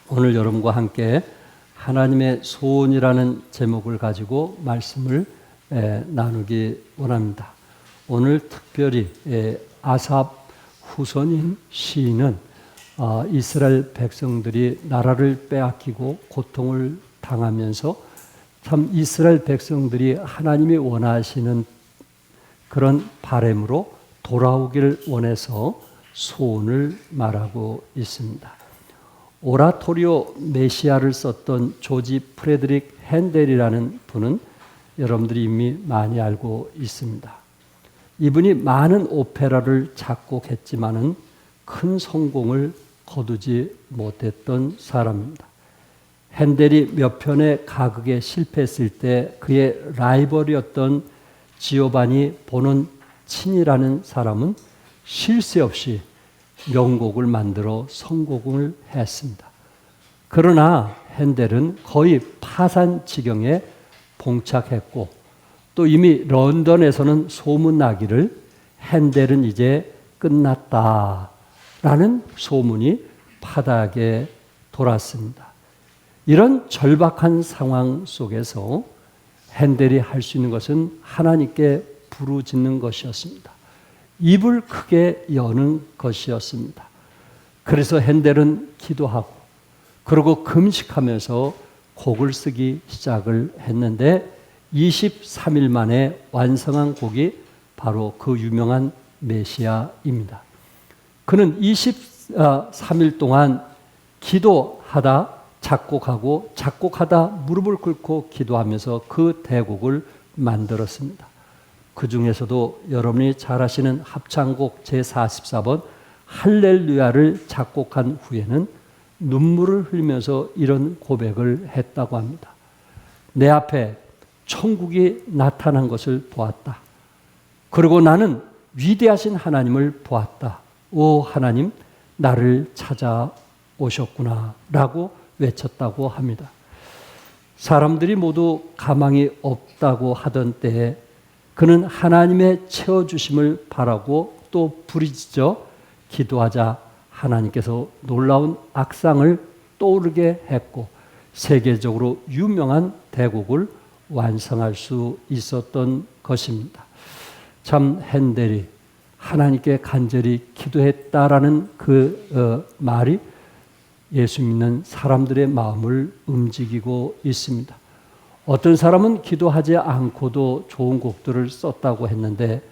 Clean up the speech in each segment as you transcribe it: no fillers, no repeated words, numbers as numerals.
오늘 여러분과 함께 하나님의 소원이라는 제목을 가지고 말씀을 나누기 원합니다. 오늘 특별히 아삽 후손인 시인은 이스라엘 백성들이 나라를 빼앗기고 고통을 당하면서 참 이스라엘 백성들이 하나님이 원하시는 그런 바람으로 돌아오기를 원해서 소원을 말하고 있습니다. 오라토리오 메시아를 썼던 조지 프레드릭 핸델이라는 분은 여러분들이 이미 많이 알고 있습니다. 이분이 많은 오페라를 작곡했지만은 큰 성공을 거두지 못했던 사람입니다. 핸델이 몇 편의 가극에 실패했을 때 그의 라이벌이었던 지오바니 보논치니라는 사람은 쉴 새 없이 명곡을 만들어 성공을 했습니다. 그러나 핸델은 거의 파산 지경에 봉착했고 또 이미 런던에서는 소문나기를 핸델은 이제 끝났다라는 소문이 파다하게 돌았습니다. 이런 절박한 상황 속에서 핸델이 할 수 있는 것은 하나님께 부르짖는 것이었습니다. 입을 크게 여는 것이었습니다. 그래서 핸델은 기도하고 그리고 금식하면서 곡을 쓰기 시작을 했는데 23일 만에 완성한 곡이 바로 그 유명한 메시아입니다. 그는 23일 동안 기도하다 작곡하다 무릎을 꿇고 기도하면서 그 대곡을 만들었습니다. 그 중에서도 여러분이 잘 아시는 합창곡 제44번 할렐루야를 작곡한 후에는 눈물을 흘리면서 이런 고백을 했다고 합니다. 내 앞에 천국이 나타난 것을 보았다. 그리고 나는 위대하신 하나님을 보았다. 오 하나님, 나를 찾아오셨구나 라고 외쳤다고 합니다. 사람들이 모두 가망이 없다고 하던 때에 그는 하나님의 채워주심을 바라고 또 부르짖어 기도하자 하나님께서 놀라운 악상을 떠오르게 했고 세계적으로 유명한 대곡을 완성할 수 있었던 것입니다. 참 핸델이 하나님께 간절히 기도했다라는 그 말이 예수 믿는 사람들의 마음을 움직이고 있습니다. 어떤 사람은 기도하지 않고도 좋은 곡들을 썼다고 했는데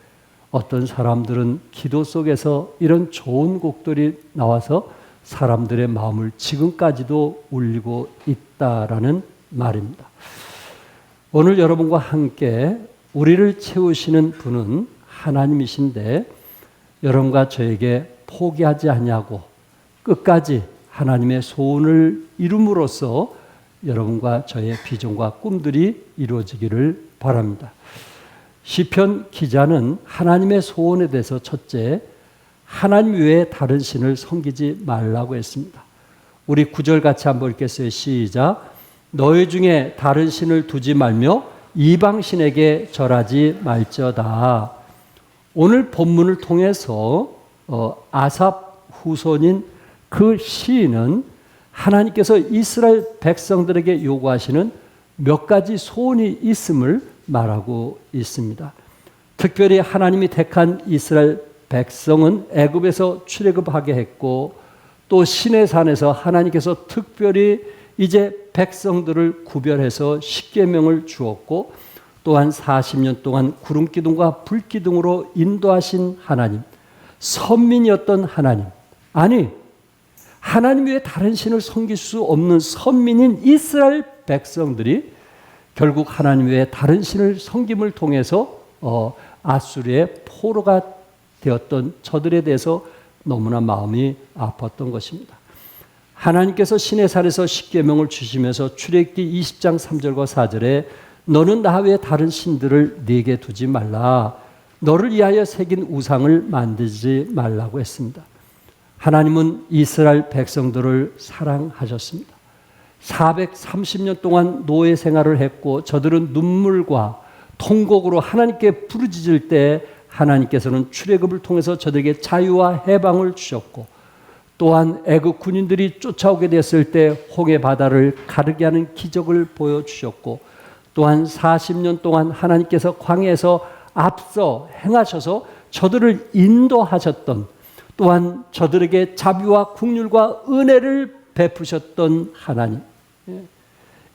어떤 사람들은 기도 속에서 이런 좋은 곡들이 나와서 사람들의 마음을 지금까지도 울리고 있다라는 말입니다. 오늘 여러분과 함께 우리를 채우시는 분은 하나님이신데 여러분과 저에게 포기하지 않냐고 끝까지 하나님의 소원을 이룸으로써 여러분과 저의 비전과 꿈들이 이루어지기를 바랍니다. 시편 기자는 하나님의 소원에 대해서 첫째, 하나님 외에 다른 신을 섬기지 말라고 했습니다. 우리 9절 같이 한번 읽겠어요. 시작. 너희 중에 다른 신을 두지 말며 이방 신에게 절하지 말지어다. 오늘 본문을 통해서 아삽 후손인 그 시인은 하나님께서 이스라엘 백성들에게 요구하시는 몇 가지 소원이 있음을 말하고 있습니다. 특별히 하나님이 택한 이스라엘 백성은 애굽에서 출애굽하게 했고 또 시내산에서 하나님께서 특별히 이제 백성들을 구별해서 십계명을 주었고 또한 40년 동안 구름기둥과 불기둥으로 인도하신 하나님, 선민이었던 하나님, 아니 하나님 외에 다른 신을 섬길 수 없는 선민인 이스라엘 백성들이 결국 하나님 외에 다른 신을 섬김을 통해서 아수르의 포로가 되었던 저들에 대해서 너무나 마음이 아팠던 것입니다. 하나님께서 시내산에서 십계명을 주시면서 출애굽기 20장 3절과 4절에 너는 나 외에 다른 신들을 네게 두지 말라. 너를 위하여 새긴 우상을 만들지 말라고 했습니다. 하나님은 이스라엘 백성들을 사랑하셨습니다. 430년 동안 노예 생활을 했고 저들은 눈물과 통곡으로 하나님께 부르짖을 때 하나님께서는 출애굽을 통해서 저들에게 자유와 해방을 주셨고 또한 애굽 군인들이 쫓아오게 됐을 때 홍해 바다를 가르게 하는 기적을 보여주셨고, 또한 40년 동안 하나님께서 광야에서 앞서 행하셔서 저들을 인도하셨던, 또한 저들에게 자비와 긍휼과 은혜를 베푸셨던 하나님,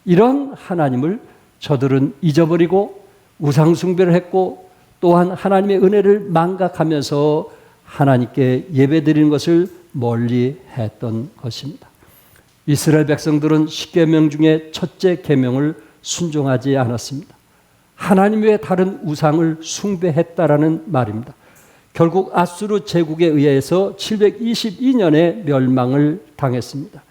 이런 하나님을 저들은 잊어버리고 우상 숭배를 했고, 또한 하나님의 은혜를 망각하면서 하나님께 예배드리는 것을 멀리 했던 것입니다. 이스라엘 백성들은 10계명 중에 첫째 계명을 순종하지 않았습니다. 하나님 외에 다른 우상을 숭배했다라는 말입니다. 결국 아수르 제국에 의해서 722년에 멸망을 당했습니다.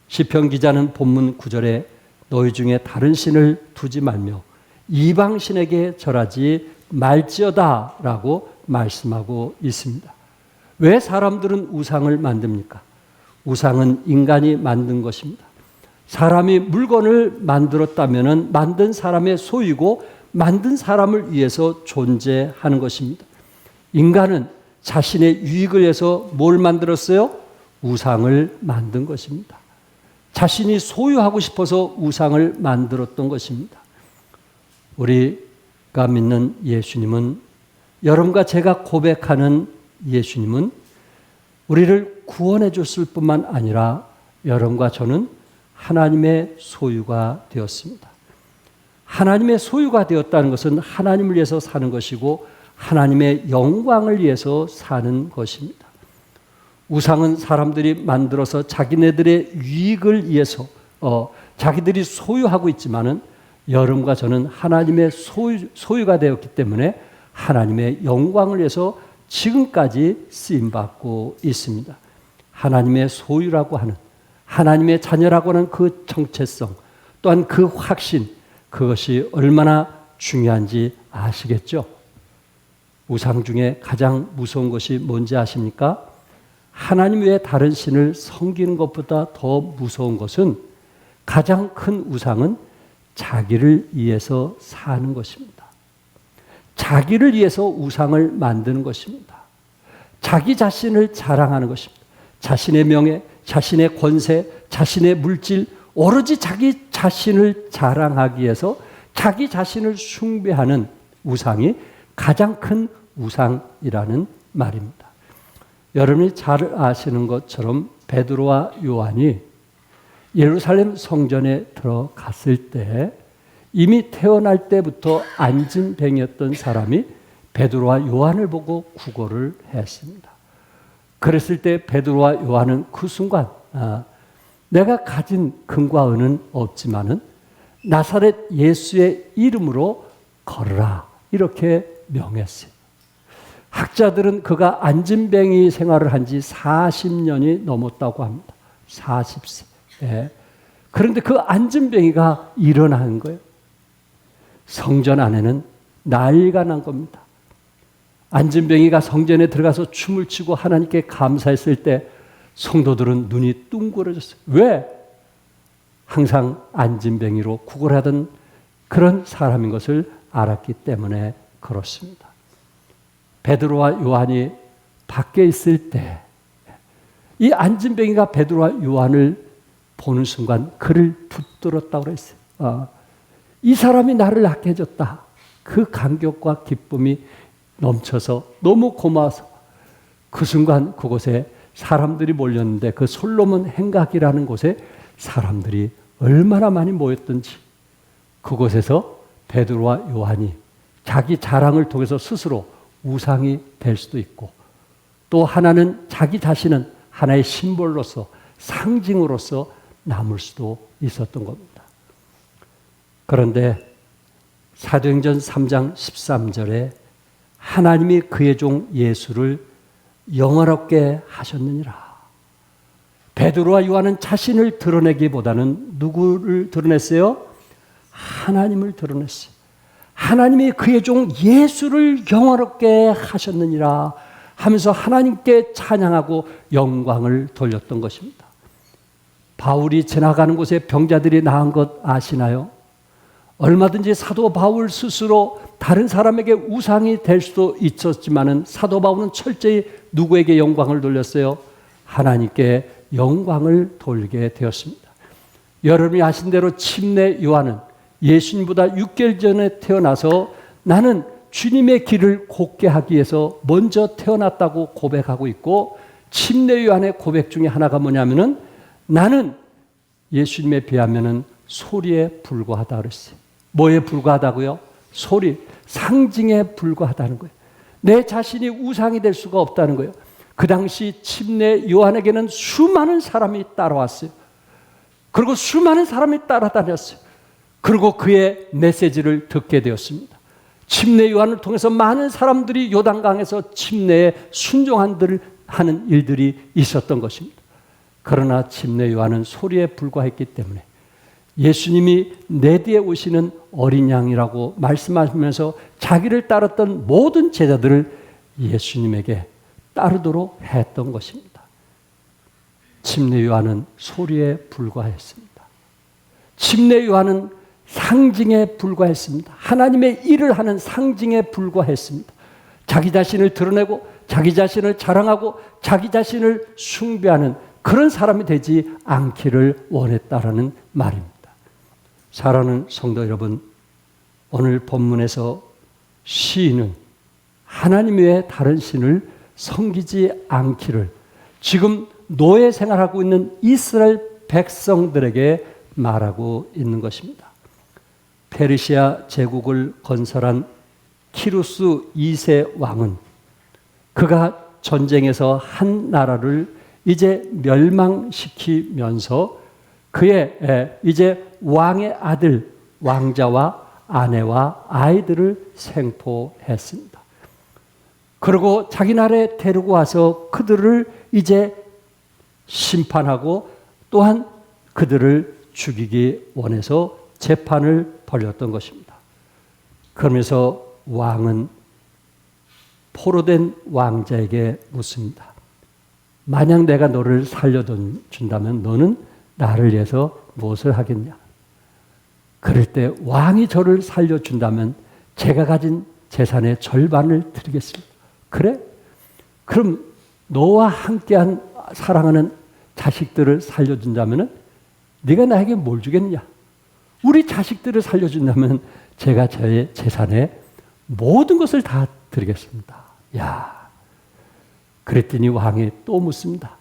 시편 기자는 본문 9절에 너희 중에 다른 신을 두지 말며 이방 신에게 절하지 말지어다 라고 말씀하고 있습니다. 왜 사람들은 우상을 만듭니까? 우상은 인간이 만든 것입니다. 사람이 물건을 만들었다면 만든 사람의 소유고 만든 사람을 위해서 존재하는 것입니다. 인간은 자신의 유익을 위해서 뭘 만들었어요? 우상을 만든 것입니다. 자신이 소유하고 싶어서 우상을 만들었던 것입니다. 우리가 믿는 예수님은, 여러분과 제가 고백하는 예수님은 우리를 구원해 줬을 뿐만 아니라 여러분과 저는 하나님의 소유가 되었습니다. 하나님의 소유가 되었다는 것은 하나님을 위해서 사는 것이고 하나님의 영광을 위해서 사는 것입니다. 우상은 사람들이 만들어서 자기네들의 유익을 위해서 자기들이 소유하고 있지만은 여러분과 저는 하나님의 소유가 되었기 때문에 하나님의 영광을 위해서 지금까지 쓰임받고 있습니다. 하나님의 소유라고 하는, 하나님의 자녀라고 하는 그 정체성, 또한 그 확신, 그것이 얼마나 중요한지 아시겠죠? 우상 중에 가장 무서운 것이 뭔지 아십니까? 하나님 외에 다른 신을 섬기는 것보다 더 무서운 것은, 가장 큰 우상은 자기를 위해서 사는 것입니다. 자기를 위해서 우상을 만드는 것입니다. 자기 자신을 자랑하는 것입니다. 자신의 명예, 자신의 권세, 자신의 물질, 오로지 자기 자신을 자랑하기 위해서 자기 자신을 숭배하는 우상이 가장 큰 우상이라는 말입니다. 여러분이 잘 아시는 것처럼 베드로와 요한이 예루살렘 성전에 들어갔을 때 이미 태어날 때부터 안진뱅이였던 사람이 베드로와 요한을 보고 구걸을 했습니다. 그랬을 때 베드로와 요한은 그 순간 내가 가진 금과 은은 없지만은 나사렛 예수의 이름으로 걸으라, 이렇게 명했어요. 학자들은 그가 안진뱅이 생활을 한 지 40년이 넘었다고 합니다. 40세. 예. 그런데 그 안진뱅이가 일어난 거예요. 성전 안에는 난리가 난 겁니다. 안진뱅이가 성전에 들어가서 춤을 추고 하나님께 감사했을 때 성도들은 눈이 둥그러졌어요. 왜? 항상 안진뱅이로 구걸하던 그런 사람인 것을 알았기 때문에 그렇습니다. 베드로와 요한이 밖에 있을 때 이 안진뱅이가 베드로와 요한을 보는 순간 그를 붙들었다고 그랬어요. 이 사람이 나를 낫게 해줬다. 그 감격과 기쁨이 넘쳐서 너무 고마워서 그 순간 그곳에 사람들이 몰렸는데, 그 솔로몬 행각이라는 곳에 사람들이 얼마나 많이 모였던지, 그곳에서 베드로와 요한이 자기 자랑을 통해서 스스로 우상이 될 수도 있고, 또 하나는 자기 자신은 하나의 심볼로서, 상징으로서 남을 수도 있었던 겁니다. 그런데 사도행전 3장 13절에 하나님이 그의 종 예수를 영화롭게 하셨느니라. 베드로와 요한은 자신을 드러내기보다는 누구를 드러냈어요? 하나님을 드러냈어요. 하나님이 그의 종 예수를 영화롭게 하셨느니라 하면서 하나님께 찬양하고 영광을 돌렸던 것입니다. 바울이 지나가는 곳에 병자들이 나은 것 아시나요? 얼마든지 사도 바울 스스로 다른 사람에게 우상이 될 수도 있었지만은 사도 바울은 철저히 누구에게 영광을 돌렸어요? 하나님께 영광을 돌리게 되었습니다. 여러분이 아신 대로 침례 요한은 예수님보다 6개월 전에 태어나서 나는 주님의 길을 곱게 하기 위해서 먼저 태어났다고 고백하고 있고, 침례 요한의 고백 중에 하나가 뭐냐면은 나는 예수님에 비하면은 소리에 불과하다 그랬어요. 뭐에 불과하다고요? 소리, 상징에 불과하다는 거예요. 내 자신이 우상이 될 수가 없다는 거예요. 그 당시 침례 요한에게는 수많은 사람이 따라왔어요. 그리고 수많은 사람이 따라다녔어요. 그리고 그의 메시지를 듣게 되었습니다. 침례 요한을 통해서 많은 사람들이 요단강에서 침례에 순종하는 일들이 있었던 것입니다. 그러나 침례 요한은 소리에 불과했기 때문에 예수님이 내 뒤에 오시는 어린 양이라고 말씀하시면서 자기를 따랐던 모든 제자들을 예수님에게 따르도록 했던 것입니다. 침례 요한은 소리에 불과했습니다. 침례 요한은 상징에 불과했습니다. 하나님의 일을 하는 상징에 불과했습니다. 자기 자신을 드러내고 자기 자신을 자랑하고 자기 자신을 숭배하는 그런 사람이 되지 않기를 원했다라는 말입니다. 사랑하는 성도 여러분, 오늘 본문에서 시인은 하나님 외에 다른 신을 섬기지 않기를 지금 노예 생활하고 있는 이스라엘 백성들에게 말하고 있는 것입니다. 페르시아 제국을 건설한 키루스 2세 왕은 그가 전쟁에서 한 나라를 이제 멸망시키면서 그의 이제 왕의 아들, 왕자와 아내와 아이들을 생포했습니다. 그리고 자기 나라에 데리고 와서 그들을 이제 심판하고 또한 그들을 죽이기 원해서 재판을 벌였던 것입니다. 그러면서 왕은 포로된 왕자에게 묻습니다. 만약 내가 너를 살려준다면 너는 나를 위해서 무엇을 하겠냐? 그럴 때 왕이 저를 살려준다면 제가 가진 재산의 절반을 드리겠습니다. 그래? 그럼 너와 함께한 사랑하는 자식들을 살려준다면 네가 나에게 뭘 주겠냐? 우리 자식들을 살려준다면 제가 저의 재산의 모든 것을 다 드리겠습니다. 야, 그랬더니 왕이 또 묻습니다.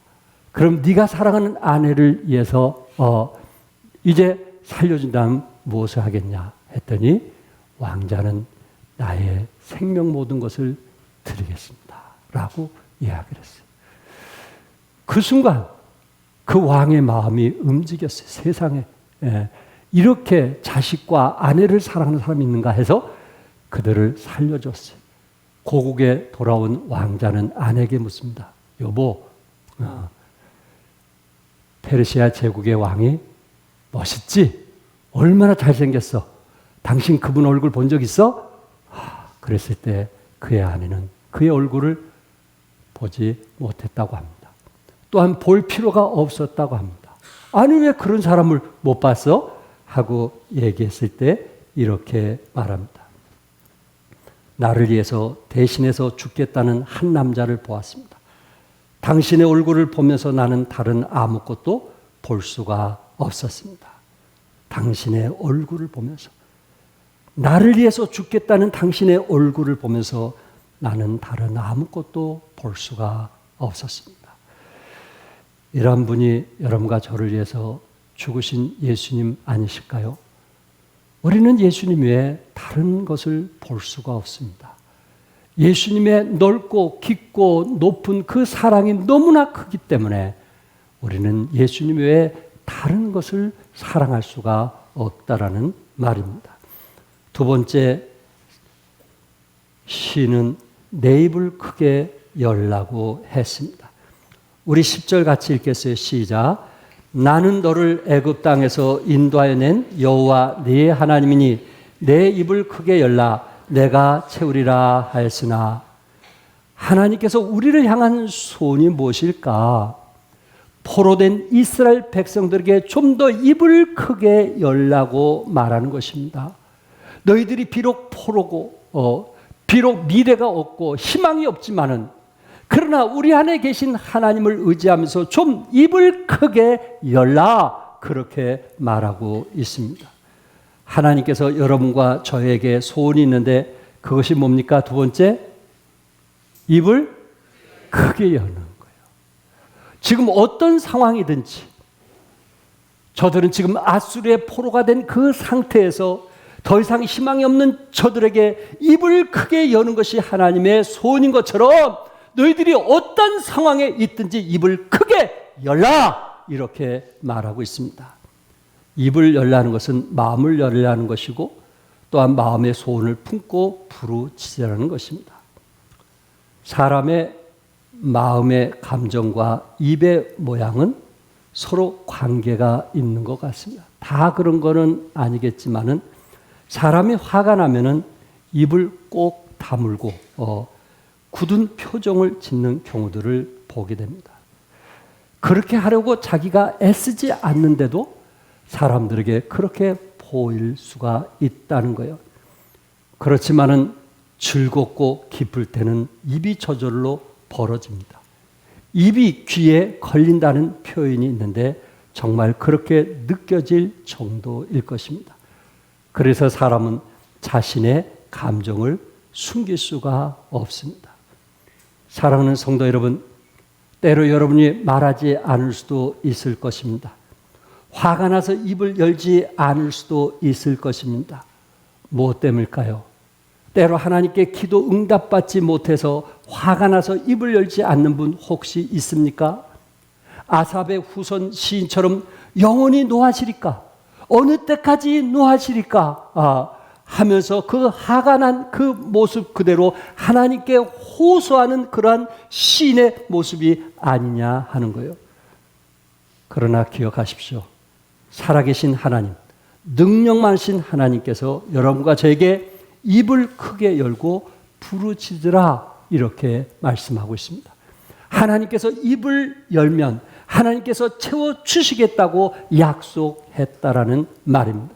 그럼 네가 사랑하는 아내를 위해서 이제 살려준다면 무엇을 하겠냐 했더니 왕자는 나의 생명 모든 것을 드리겠습니다 라고 이야기를 했어요. 그 순간 그 왕의 마음이 움직였어요. 세상에 이렇게 자식과 아내를 사랑하는 사람이 있는가 해서 그들을 살려줬어요. 고국에 돌아온 왕자는 아내에게 묻습니다. 여보, 페르시아 제국의 왕이 멋있지? 얼마나 잘생겼어? 당신 그분 얼굴 본 적 있어? 그랬을 때 그의 아내는 그의 얼굴을 보지 못했다고 합니다. 또한 볼 필요가 없었다고 합니다. 아니 왜 그런 사람을 못 봤어? 하고 얘기했을 때 이렇게 말합니다. 나를 위해서 대신해서 죽겠다는 한 남자를 보았습니다. 당신의 얼굴을 보면서 나는 다른 아무것도 볼 수가 없었습니다. 당신의 얼굴을 보면서 나를 위해서 죽겠다는 당신의 얼굴을 보면서 나는 다른 아무것도 볼 수가 없었습니다. 이런 분이 여러분과 저를 위해서 죽으신 예수님 아니실까요? 우리는 예수님 외에 다른 것을 볼 수가 없습니다. 예수님의 넓고 깊고 높은 그 사랑이 너무나 크기 때문에 우리는 예수님 외에 다른 것을 사랑할 수가 없다라는 말입니다. 두 번째, 시는 내 입을 크게 열라고 했습니다. 우리 10절 같이 읽겠어요. 시작. 나는 너를 애굽 땅에서 인도하여 낸 여호와 네 하나님이니 내 입을 크게 열라 내가 채우리라 하였으나, 하나님께서 우리를 향한 소원이 무엇일까? 포로된 이스라엘 백성들에게 좀 더 입을 크게 열라고 말하는 것입니다. 너희들이 비록 포로고 비록 미래가 없고 희망이 없지만은 그러나 우리 안에 계신 하나님을 의지하면서 좀 입을 크게 열라, 그렇게 말하고 있습니다. 하나님께서 여러분과 저에게 소원이 있는데 그것이 뭡니까? 두 번째, 입을 크게 여는 거예요. 지금 어떤 상황이든지 저들은 지금 아수르의 포로가 된 그 상태에서 더 이상 희망이 없는 저들에게 입을 크게 여는 것이 하나님의 소원인 것처럼 너희들이 어떤 상황에 있든지 입을 크게 열라, 이렇게 말하고 있습니다. 입을 열라는 것은 마음을 열라는 것이고 또한 마음의 소원을 품고 부르짖으라는 것입니다. 사람의 마음의 감정과 입의 모양은 서로 관계가 있는 것 같습니다. 다 그런 거는 아니겠지만은 사람이 화가 나면은 입을 꼭 다물고 굳은 표정을 짓는 경우들을 보게 됩니다. 그렇게 하려고 자기가 애쓰지 않는데도 사람들에게 그렇게 보일 수가 있다는 거예요. 그렇지만은 즐겁고 기쁠 때는 입이 저절로 벌어집니다. 입이 귀에 걸린다는 표현이 있는데 정말 그렇게 느껴질 정도일 것입니다. 그래서 사람은 자신의 감정을 숨길 수가 없습니다. 사랑하는 성도 여러분, 때로 여러분이 말하지 않을 수도 있을 것입니다. 화가 나서 입을 열지 않을 수도 있을 것입니다. 무엇 때문일까요? 때로 하나님께 기도 응답받지 못해서 화가 나서 입을 열지 않는 분 혹시 있습니까? 아삽의 후손 시인처럼 영원히 노하시리까? 어느 때까지 노하시리까? 하면서 그 화가 난 그 모습 그대로 하나님께 호소하는 그러한 시인의 모습이 아니냐 하는 거예요. 그러나 기억하십시오. 살아계신 하나님, 능력 많으신 하나님께서 여러분과 저에게 입을 크게 열고 부르짖으라, 이렇게 말씀하고 있습니다. 하나님께서 입을 열면 하나님께서 채워주시겠다고 약속했다라는 말입니다.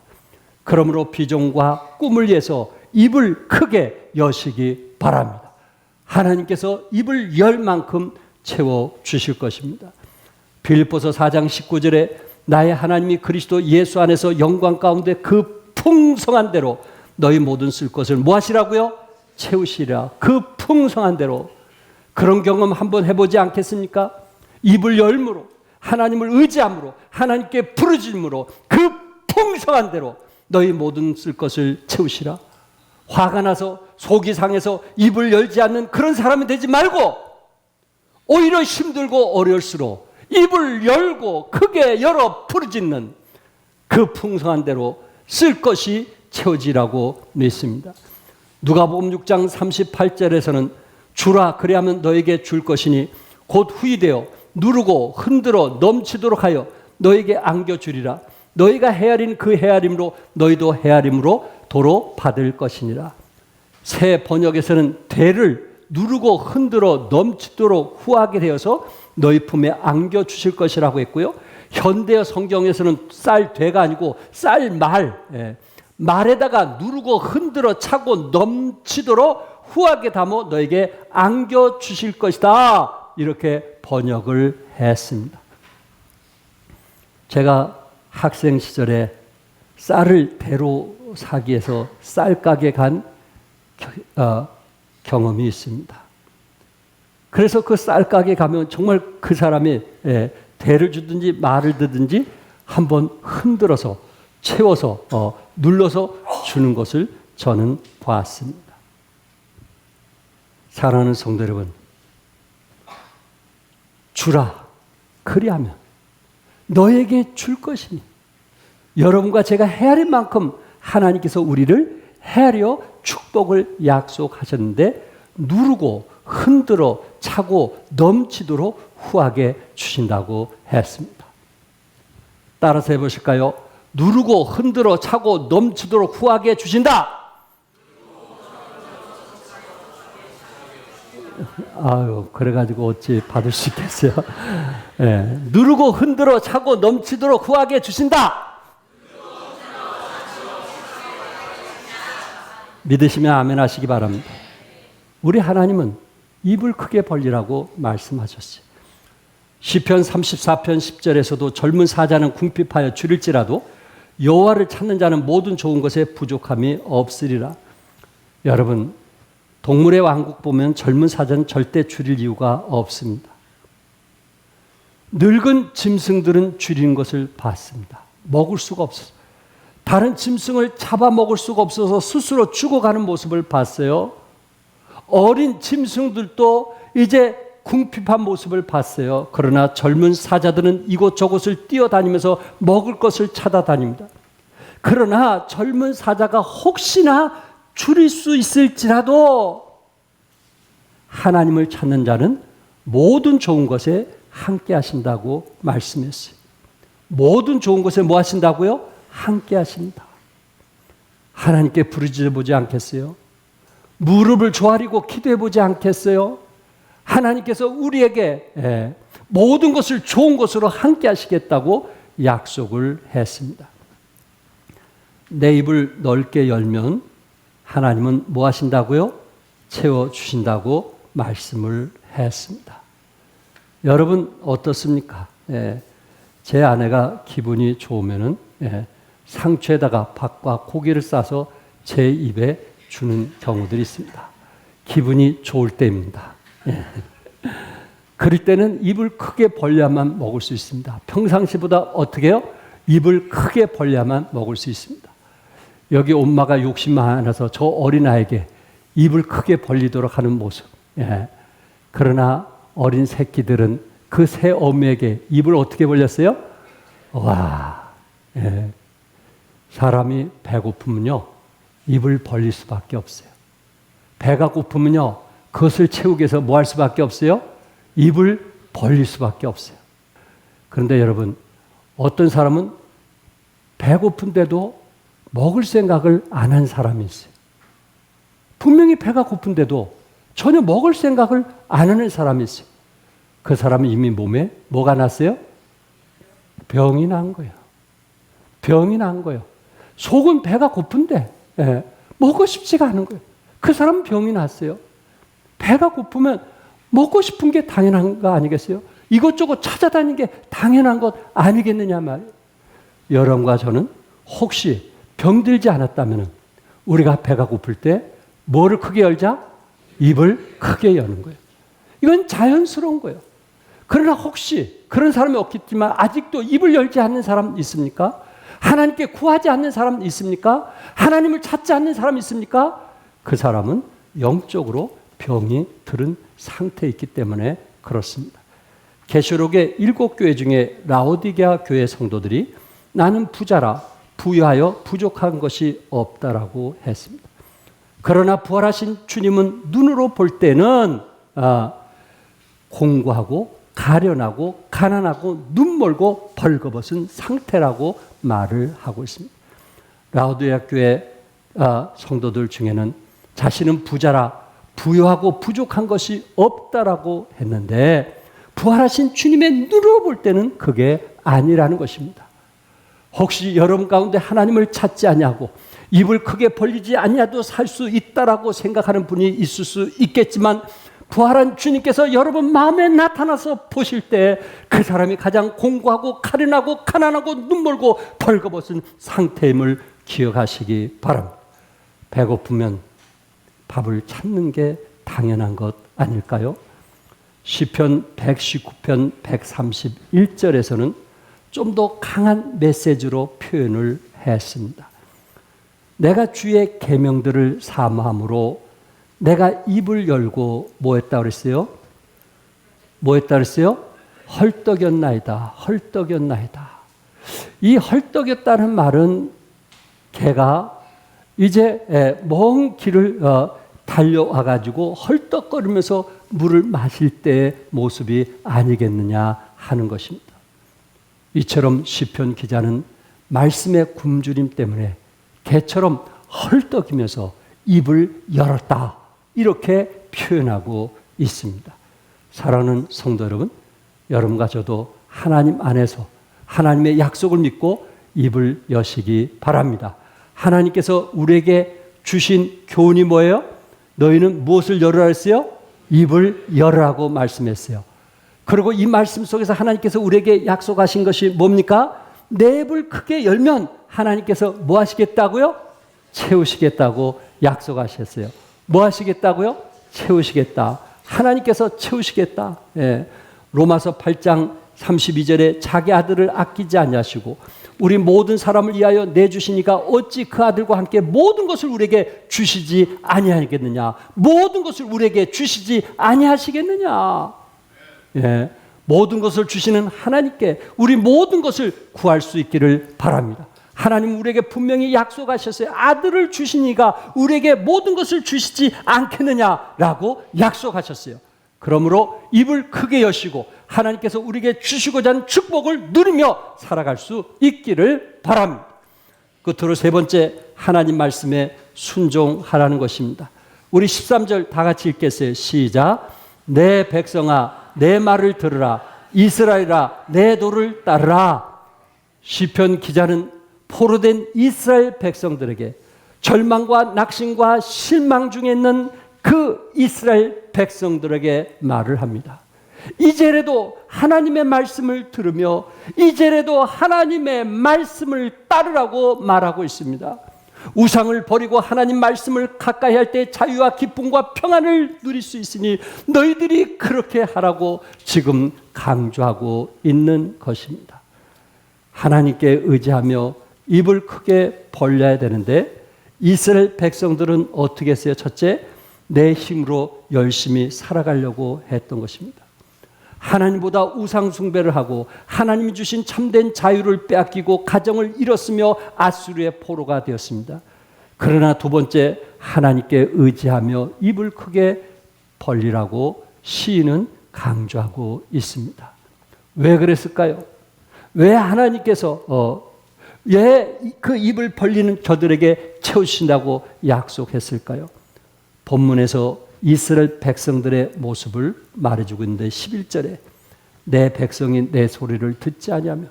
그러므로 비전과 꿈을 위해서 입을 크게 여시기 바랍니다. 하나님께서 입을 열 만큼 채워주실 것입니다. 빌립보서 4장 19절에 나의 하나님이 그리스도 예수 안에서 영광 가운데 그 풍성한 대로 너희 모든 쓸 것을 뭐 하시라고요? 채우시라. 그 풍성한 대로. 그런 경험 한번 해보지 않겠습니까? 입을 열므로, 하나님을 의지함으로, 하나님께 부르짖음으로 그 풍성한 대로 너희 모든 쓸 것을 채우시라. 화가 나서 속이 상해서 입을 열지 않는 그런 사람이 되지 말고 오히려 힘들고 어려울수록 입을 열고 크게 열어 부르짖는 그 풍성한 대로 쓸 것이 채워지라고 믿습니다. 누가복음 6장 38절에서는 주라 그리하면 너에게 줄 것이니 곧 후이되어 누르고 흔들어 넘치도록 하여 너에게 안겨주리라. 너희가 헤아린 그 헤아림으로 너희도 헤아림으로 도로 받을 것이니라. 새 번역에서는 대를 누르고 흔들어 넘치도록 후하게 되어서 너희 품에 안겨주실 것이라고 했고요. 현대어 성경에서는 쌀대가 아니고 쌀말, 말에다가 누르고 흔들어 차고 넘치도록 후하게 담아 너에게 안겨주실 것이다, 이렇게 번역을 했습니다. 제가 학생 시절에 쌀을 대로 사기 위해서 쌀가게 간 경험이 있습니다. 그래서 그 쌀가게 가면 정말 그 사람이 대를 주든지 말을 드든지 한번 흔들어서 채워서 눌러서 주는 것을 저는 보았습니다. 사랑하는 성도 여러분, 주라 그리하면 너에게 줄 것이니, 여러분과 제가 헤아릴 만큼 하나님께서 우리를 헤아려 축복을 약속하셨는데 누르고 흔들어 차고 넘치도록 후하게 주신다고 했습니다. 따라서 해보실까요? 누르고 흔들어 차고 넘치도록 후하게 주신다. 아유, 그래가지고 어찌 받을 수 있겠어요? 네, 누르고 흔들어 차고 넘치도록 후하게 주신다. 믿으시면 아멘 하시기 바랍니다. 우리 하나님은 입을 크게 벌리라고 말씀하셨어요. 시편 34편 10절에서도 젊은 사자는 궁핍하여 줄일지라도 여호와를 찾는 자는 모든 좋은 것에 부족함이 없으리라. 여러분, 동물의 왕국 보면 젊은 사자는 절대 줄일 이유가 없습니다. 늙은 짐승들은 줄이는 것을 봤습니다. 먹을 수가 없어서. 다른 짐승을 잡아먹을 수가 없어서 스스로 죽어가는 모습을 봤어요. 어린 짐승들도 이제 궁핍한 모습을 봤어요. 그러나 젊은 사자들은 이곳저곳을 뛰어다니면서 먹을 것을 찾아다닙니다. 그러나 젊은 사자가 혹시나 줄일 수 있을지라도 하나님을 찾는 자는 모든 좋은 것에 함께 하신다고 말씀했어요. 모든 좋은 것에 뭐 하신다고요? 함께 하신다. 하나님께 부르짖어 보지 않겠어요? 무릎을 조아리고 기도해 보지 않겠어요? 하나님께서 우리에게 모든 것을 좋은 것으로 함께 하시겠다고 약속을 했습니다. 내 입을 넓게 열면 하나님은 뭐 하신다고요? 채워주신다고 말씀을 했습니다. 여러분 어떻습니까? 제 아내가 기분이 좋으면은 상추에다가 밥과 고기를 싸서 제 입에 주는 경우들이 있습니다. 기분이 좋을 때입니다. 그럴 때는 입을 크게 벌려야만 먹을 수 있습니다. 평상시보다 어떻게 해요? 입을 크게 벌려야만 먹을 수 있습니다. 여기 엄마가 욕심 많아서 저 어린아이에게 입을 크게 벌리도록 하는 모습. 그러나 어린 새끼들은 그 새 어미에게 입을 어떻게 벌렸어요? 와, 사람이 배고프면요 입을 벌릴 수밖에 없어요. 배가 고프면요 그것을 채우기 위해서 뭐 할 수밖에 없어요? 입을 벌릴 수밖에 없어요. 그런데 여러분, 어떤 사람은 배고픈데도 먹을 생각을 안 한 사람이 있어요. 분명히 배가 고픈데도 전혀 먹을 생각을 안 하는 사람이 있어요. 그 사람은 이미 몸에 뭐가 났어요? 병이 난 거예요. 병이 난 거예요. 속은 배가 고픈데 먹고 싶지가 않은 거예요. 그 사람은 병이 났어요. 배가 고프면 먹고 싶은 게 당연한 거 아니겠어요? 이것저것 찾아다니는 게 당연한 것 아니겠느냐 말이에요. 여러분과 저는 혹시 병들지 않았다면 우리가 배가 고플 때 뭐를 크게 열자? 입을 크게 여는 거예요. 이건 자연스러운 거예요. 그러나 혹시 그런 사람이 없겠지만 아직도 입을 열지 않는 사람 있습니까? 하나님께 구하지 않는 사람 있습니까? 하나님을 찾지 않는 사람 있습니까? 그 사람은 영적으로 병이 들은 상태에 있기 때문에 그렇습니다. 계시록의 7교회 중에 라오디게아 교회 성도들이 나는 부자라 부유하여 부족한 것이 없다라고 했습니다. 그러나 부활하신 주님은 눈으로 볼 때는 공고하고 가련하고 가난하고 눈멀고 벌거벗은 상태라고 말을 하고 있습니다. 라오디게아 교회 성도들 중에는 자신은 부자라 부유하고 부족한 것이 없다라고 했는데 부활하신 주님의 눈으로 볼 때는 그게 아니라는 것입니다. 혹시 여러분 가운데 하나님을 찾지 아니하고 입을 크게 벌리지 아니하도 살 수 있다라고 생각하는 분이 있을 수 있겠지만 부활한 주님께서 여러분 마음에 나타나서 보실 때 그 사람이 가장 공고하고 가련하고 가난하고 눈멀고 벌거벗은 상태임을 기억하시기 바랍니다. 배고프면 밥을 찾는 게 당연한 것 아닐까요? 시편 119편 131절에서는 좀 더 강한 메시지로 표현을 했습니다. 내가 주의 계명들을 사모함으로 내가 입을 열고 뭐 했다 그랬어요? 뭐 했다 그랬어요? 헐떡였나이다. 헐떡였나이다. 이 헐떡였다는 말은 개가 이제 먼 길을 달려와 가지고 헐떡거리면서 물을 마실 때의 모습이 아니겠느냐 하는 것입니다. 이처럼 시편 기자는 말씀의 굶주림 때문에 개처럼 헐떡이면서 입을 열었다 이렇게 표현하고 있습니다. 사랑하는 성도 여러분, 여러분과 저도 하나님 안에서 하나님의 약속을 믿고 입을 여시기 바랍니다. 하나님께서 우리에게 주신 교훈이 뭐예요? 너희는 무엇을 열으라 했어요? 입을 열으라고 말씀했어요. 그리고 이 말씀 속에서 하나님께서 우리에게 약속하신 것이 뭡니까? 내 입을 크게 열면 하나님께서 뭐 하시겠다고요? 채우시겠다고 약속하셨어요. 뭐 하시겠다고요? 채우시겠다. 하나님께서 채우시겠다. 예. 로마서 8장 32절에 자기 아들을 아끼지 아니하시고 우리 모든 사람을 위하여 내주시니까 어찌 그 아들과 함께 모든 것을 우리에게 주시지 아니하겠느냐. 모든 것을 우리에게 주시지 아니하시겠느냐. 예. 모든 것을 주시는 하나님께 우리 모든 것을 구할 수 있기를 바랍니다. 하나님 우리에게 분명히 약속하셨어요. 아들을 주시니까 우리에게 모든 것을 주시지 않겠느냐라고 약속하셨어요. 그러므로 입을 크게 여시고 하나님께서 우리에게 주시고자 하는 축복을 누리며 살아갈 수 있기를 바랍니다. 끝으로 세 번째, 하나님 말씀에 순종하라는 것입니다. 우리 13절 다 같이 읽겠어요. 시작. 내 백성아 내 말을 들으라. 이스라엘아 내 도를 따르라. 시편 기자는 포로된 이스라엘 백성들에게 절망과 낙심과 실망 중에 있는 그 이스라엘 백성들에게 말을 합니다. 이제라도 하나님의 말씀을 들으며 이제라도 하나님의 말씀을 따르라고 말하고 있습니다. 우상을 버리고 하나님 말씀을 가까이 할 때 자유와 기쁨과 평안을 누릴 수 있으니 너희들이 그렇게 하라고 지금 강조하고 있는 것입니다. 하나님께 의지하며 입을 크게 벌려야 되는데 이스라엘 백성들은 어떻게 했어요? 첫째, 내 힘으로 열심히 살아가려고 했던 것입니다. 하나님보다 우상 숭배를 하고 하나님이 주신 참된 자유를 빼앗기고 가정을 잃었으며 아수르의 포로가 되었습니다. 그러나 두 번째, 하나님께 의지하며 입을 크게 벌리라고 시인은 강조하고 있습니다. 왜 그랬을까요? 왜 하나님께서 왜 그 입을 벌리는 저들에게 채우신다고 약속했을까요? 본문에서 이스라엘 백성들의 모습을 말해주고 있는데 11절에 내 백성이 내 소리를 듣지 아니하며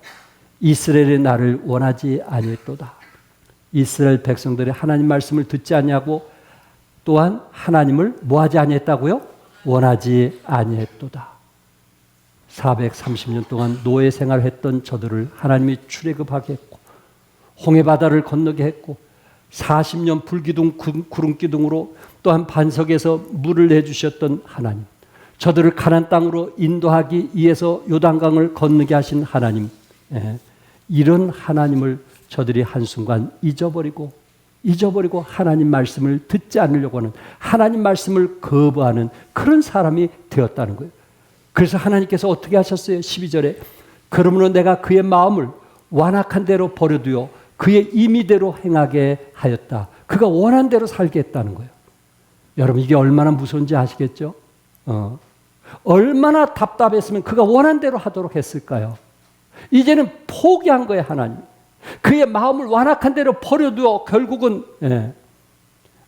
이스라엘이 나를 원하지 아니했도다. 이스라엘 백성들이 하나님 말씀을 듣지 아니하고 또한 하나님을 뭐하지 아니했다고요? 원하지 아니했도다. 430년 동안 노예 생활했던 저들을 하나님이 출애굽하게 했고 홍해바다를 건너게 했고 40년 불기둥 구름기둥으로 또한 반석에서 물을 내주셨던 하나님, 저들을 가나안 땅으로 인도하기 위해서 요단강을 건너게 하신 하나님, 이런 하나님을 저들이 한순간 잊어버리고 하나님 말씀을 듣지 않으려고 하는, 하나님 말씀을 거부하는 그런 사람이 되었다는 거예요. 그래서 하나님께서 어떻게 하셨어요? 12절에 그러므로 내가 그의 마음을 완악한 대로 버려두어 그의 임의대로 행하게 하였다. 그가 원한 대로 살게 했다는 거예요. 여러분 이게 얼마나 무서운지 아시겠죠? 얼마나 답답했으면 그가 원한 대로 하도록 했을까요? 이제는 포기한 거예요. 하나님. 그의 마음을 완악한 대로 버려두어 결국은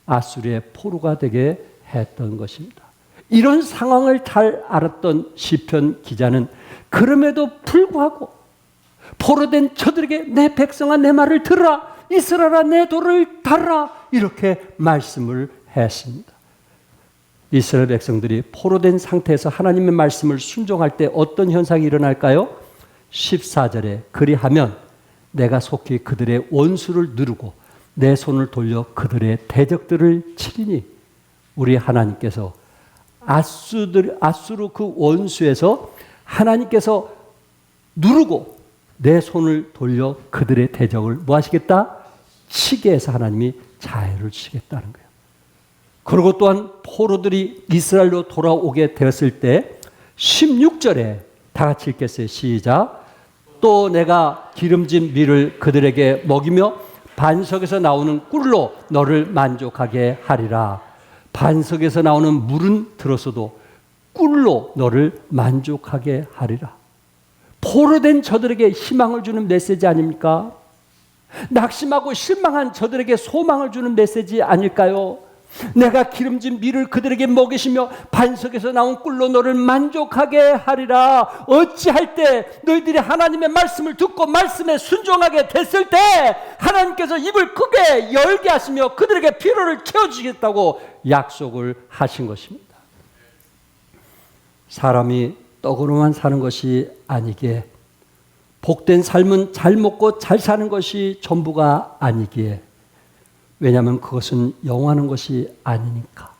아수르의 포로가 되게 했던 것입니다. 이런 상황을 잘 알았던 시편 기자는 그럼에도 불구하고 포로된 저들에게 내 백성아 내 말을 들으라, 이스라엘아 내 도를 따르라, 이렇게 말씀을 했습니다. 이스라엘 백성들이 포로된 상태에서 하나님의 말씀을 순종할 때 어떤 현상이 일어날까요? 14절에 그리하면 내가 속히 그들의 원수를 누르고 내 손을 돌려 그들의 대적들을 치리니. 우리 하나님께서 아수르 그 원수에서 하나님께서 누르고 내 손을 돌려 그들의 대적을 뭐 하시겠다? 치게 해서 하나님이 자유를 주시겠다는 거예요. 그리고 또한 포로들이 이스라엘로 돌아오게 되었을 때 16절에 다 같이 읽겠어요. 시작. 또 내가 기름진 밀을 그들에게 먹이며 반석에서 나오는 꿀로 너를 만족하게 하리라. 반석에서 나오는 물은 들었어도 꿀로 너를 만족하게 하리라. 포로된 저들에게 희망을 주는 메시지 아닙니까? 낙심하고 실망한 저들에게 소망을 주는 메시지 아닐까요? 내가 기름진 밀을 그들에게 먹이시며 반석에서 나온 꿀로 너를 만족하게 하리라. 어찌할 때 너희들이 하나님의 말씀을 듣고 말씀에 순종하게 됐을 때 하나님께서 입을 크게 열게 하시며 그들에게 필요를 채워주시겠다고 약속을 하신 것입니다. 사람이 떡으로만 사는 것이 아니기에, 복된 삶은 잘 먹고 잘 사는 것이 전부가 아니기에, 왜냐하면 그것은 영원한 것이 아니니까.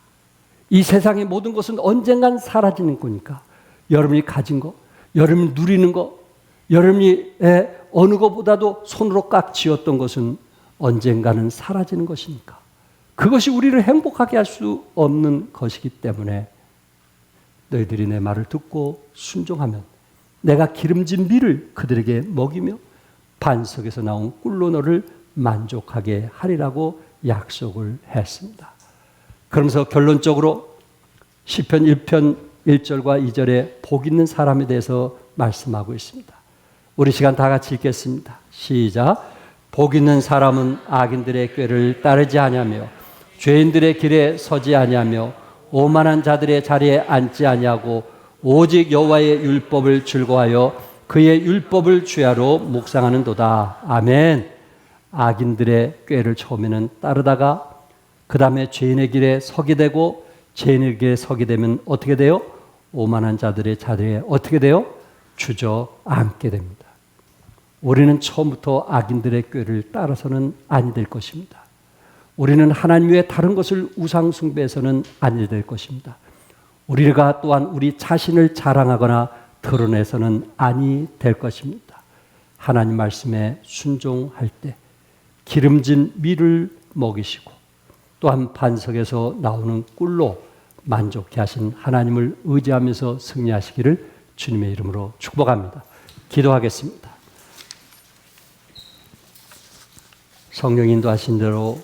이 세상의 모든 것은 언젠간 사라지는 거니까. 여러분이 가진 거, 여러분이 누리는 거, 여러분이 어느 것보다도 손으로 꽉 쥐었던 것은 언젠가는 사라지는 것이니까. 그것이 우리를 행복하게 할 수 없는 것이기 때문에 너희들이 내 말을 듣고 순종하면 내가 기름진 밀을 그들에게 먹이며 반석에서 나온 꿀로 너를 만족하게 하리라고 약속을 했습니다. 그러면서 결론적으로 시편 1편 1절과 2절에 복 있는 사람에 대해서 말씀하고 있습니다. 우리 시간 다 같이 읽겠습니다. 시작. 복 있는 사람은 악인들의 꾀를 따르지 아니하며 죄인들의 길에 서지 아니하며 오만한 자들의 자리에 앉지 아니하고 오직 여호와의 율법을 즐거워하여 그의 율법을 주야로 묵상하는도다. 아멘. 악인들의 꾀를 처음에는 따르다가 그 다음에 죄인의 길에 서게 되고, 죄인의 길에 서게 되면 어떻게 돼요? 오만한 자들의 자리에 어떻게 돼요? 주저앉게 됩니다. 우리는 처음부터 악인들의 꾀를 따라서는 아니 될 것입니다. 우리는 하나님 외에 다른 것을 우상 숭배해서는 아니 될 것입니다. 우리가 또한 우리 자신을 자랑하거나 드러내서는 아니 될 것입니다. 하나님 말씀에 순종할 때 기름진 밀을 먹이시고 또한 반석에서 나오는 꿀로 만족케 하신 하나님을 의지하면서 승리하시기를 주님의 이름으로 축복합니다. 기도하겠습니다. 성령 인도하신 대로